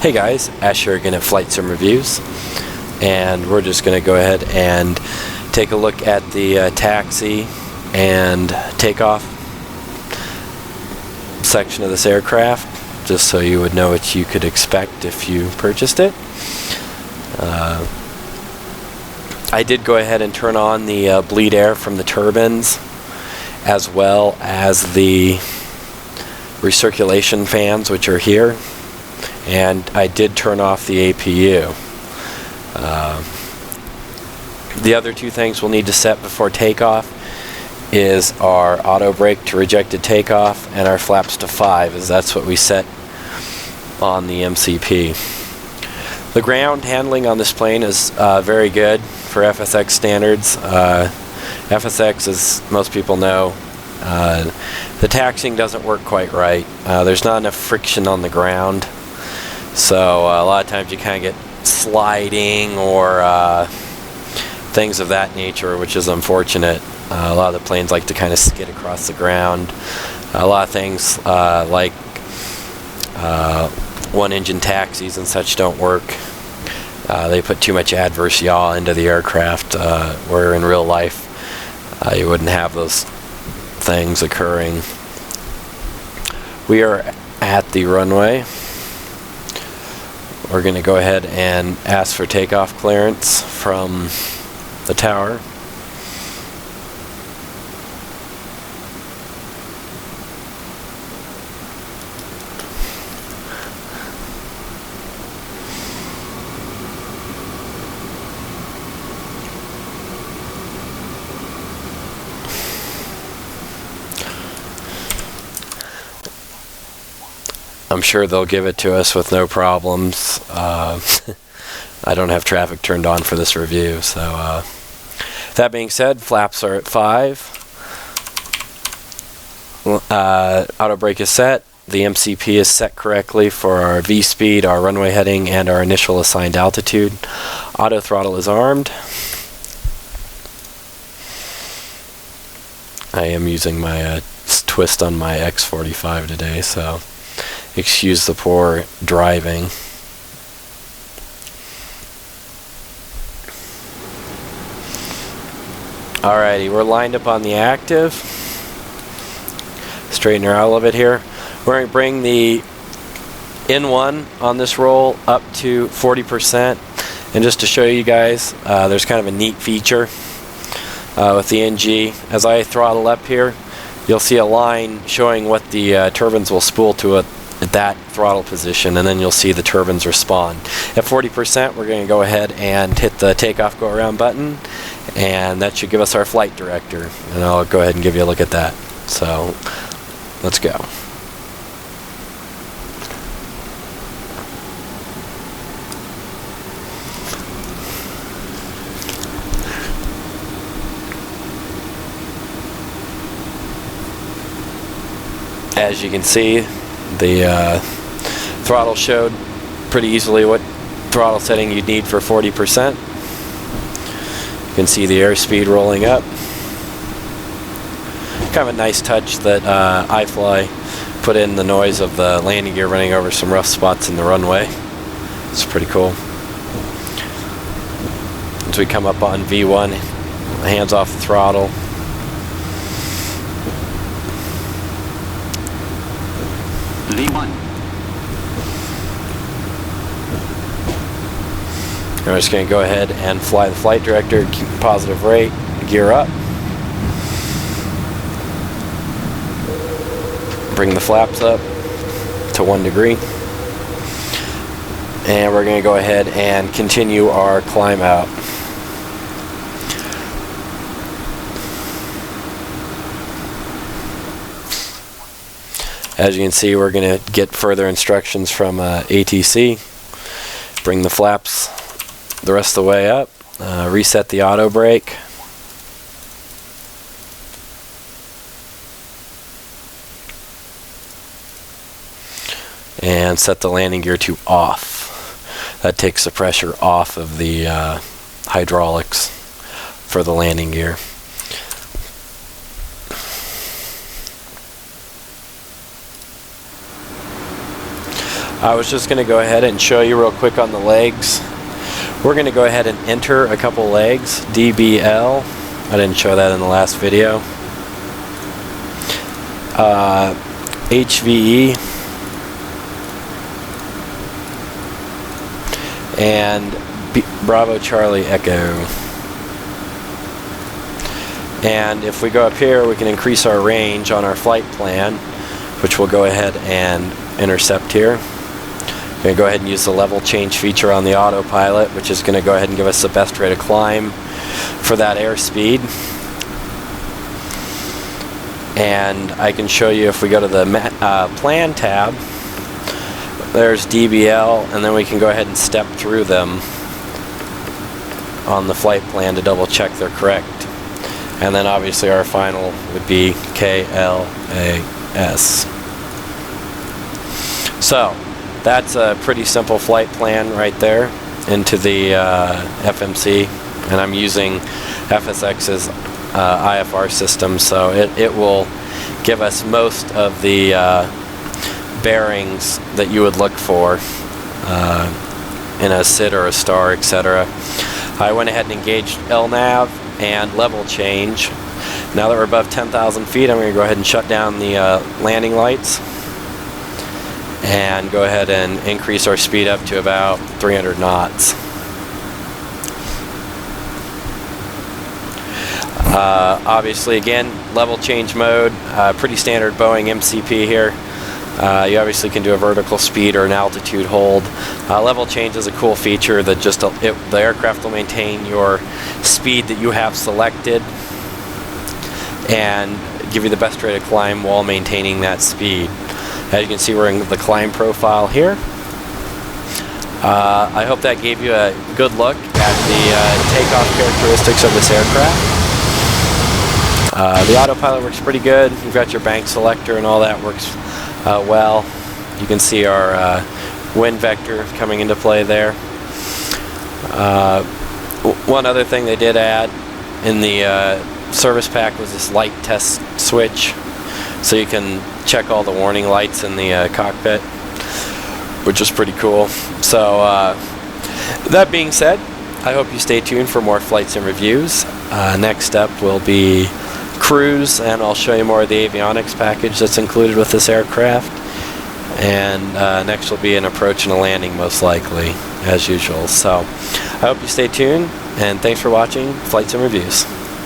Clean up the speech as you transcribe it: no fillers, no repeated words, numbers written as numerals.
Hey guys, Ash here again at Flight Sim Reviews, and we're just going to go ahead and take a look at the taxi and takeoff section of this aircraft, just so you would know what you could expect if you purchased it. I did go ahead and turn on the bleed air from the turbines, as well as the recirculation fans, which are here. And I did turn off the APU. The other two things we'll need to set before takeoff is our auto brake to rejected takeoff and our flaps to 5, as that's what we set on the MCP. The ground handling on this plane is very good for FSX standards. FSX, as most people know, the taxiing doesn't work quite right. There's not enough friction on the ground. So a lot of times you kind of get sliding or things of that nature, which is unfortunate. A lot of the planes like to kind of skid across the ground. A lot of things like one-engine taxis and such don't work. They put too much adverse yaw into the aircraft, where in real life you wouldn't have those things occurring. We are at the runway. We're going to go ahead and ask for takeoff clearance from the tower. I'm sure they'll give it to us with no problems. I don't have traffic turned on for this review, so that being said, flaps are at 5. Auto brake is set. The MCP is set correctly for our V speed, our runway heading, and our initial assigned altitude. Auto throttle is armed. I am using my twist on my X45 today, so excuse the poor driving. Alrighty, we're lined up on the active. Straighten her out a little bit here. We're going to bring the N1 on this roll up to 40%. And just to show you guys, there's kind of a neat feature with the NG. As I throttle up here, you'll see a line showing what the turbines will spool to at that throttle position, and then you'll see the turbines respond. At 40%, we're going to go ahead and hit the takeoff go around button, and that should give us our flight director, and I'll go ahead and give you a look at that. So let's go. As you can see, the throttle showed pretty easily what throttle setting you'd need for 40%. You can see the airspeed rolling up. Kind of a nice touch that IFLY put in the noise of the landing gear running over some rough spots in the runway. It's pretty cool. As we come up on V1, hands off the throttle. V1. We're just going to go ahead and fly the flight director, keep positive rate, gear up. Bring the flaps up to 1 degree. And we're going to go ahead and continue our climb out. As you can see, we're going to get further instructions from ATC. Bring the flaps the rest of the way up. Reset the auto brake. And set the landing gear to off. That takes the pressure off of the hydraulics for the landing gear. I was just going to go ahead and show you real quick on the legs. We're going to go ahead and enter a couple legs. DBL. I didn't show that in the last video. HVE. And Bravo Charlie Echo. And if we go up here, we can increase our range on our flight plan, which we'll go ahead and intercept here. We're going to go ahead and use the level change feature on the autopilot, which is going to go ahead and give us the best rate of climb for that airspeed. And I can show you, if we go to the plan tab, there's DBL, and then we can go ahead and step through them on the flight plan to double check they're correct. And then obviously our final would be KLAS. So that's a pretty simple flight plan right there into the FMC, and I'm using FSX's IFR system, so it will give us most of the bearings that you would look for in a SID or a star, etc. I went ahead and engaged LNAV and level change. Now that we're above 10,000 feet, I'm going to go ahead and shut down the landing lights and go ahead and increase our speed up to about 300 knots. Obviously, again, level change mode, pretty standard Boeing MCP here. You obviously can do a vertical speed or an altitude hold. Level change is a cool feature that just the aircraft will maintain your speed that you have selected and give you the best rate of climb while maintaining that speed. As you can see, we're in the climb profile here. I hope that gave you a good look at the takeoff characteristics of this aircraft. The autopilot works pretty good. You've got your bank selector and all that works well. You can see our wind vector coming into play there. One other thing they did add in the service pack was this light test switch, so you can check all the warning lights in the cockpit, which is pretty cool. So that being said, I hope you stay tuned for more flights and reviews. Next up will be cruise, and I'll show you more of the avionics package that's included with this aircraft. And next will be an approach and a landing, most likely, as usual. So I hope you stay tuned, and thanks for watching Flights and Reviews.